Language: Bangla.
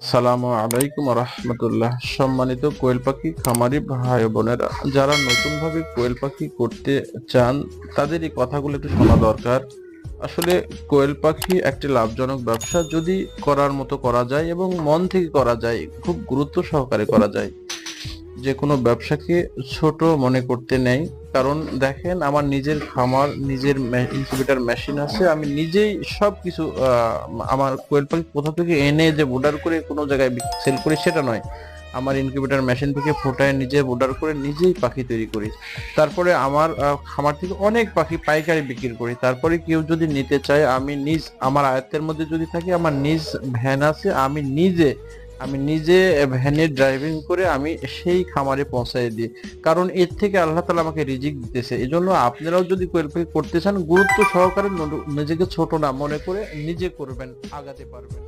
সালামু আলাইকুম রহমতুল্লাহ। সম্মানিত কোয়েল পাখি খামারি ভাই বোনেরা, যারা নতুন ভাবে কোয়েল পাখি করতে চান তাদের এই কথাগুলো একটু শোনা দরকার। আসলে কোয়েল পাখি একটি লাভজনক ব্যবসা যদি করার মতো করা যায় এবং মন থেকে করা যায়, খুব গুরুত্ব সহকারে করা যায়। যে কোনো ব্যবসাকে ছোট মনে করতে নেই। কারণ দেখেন, আমার নিজের খামার, নিজের ইনকিউবেটর মেশিন আছে, আমি নিজেই সবকিছু আমার কোয়েল পাখি কোথা থেকে এনে যে বোর্ডার করে কোনো জায়গায় সেল করি সেটা নয়। আমার ইনকিউবেটর মেশিন থেকে ফোটায় নিজে বোর্ডার করে নিজেই পাখি তৈরি করি। তারপরে আমার খামার থেকে অনেক পাখি পাইকারি বিক্রি করি। তারপরে কেউ যদি নিতে চায়, আমি নিজ আমার আয়ত্তের মধ্যে যদি থাকি, আমার নিজ ভ্যান আছে, আমি নিজে ভ্যানে ড্রাইভিং করে আমি সেই খামারে পৌঁছায় দিই। কারণ এর থেকে আল্লাহ তাআলা আমাকে রিজিক দিতেছে। এজন্য আপনারাও যদি কোয়েল পাখি করতে চান, গুরুত্ব সহকারে নিজেকে ছোট না মনে করে নিজে করবেন, আগাতে পারবেন।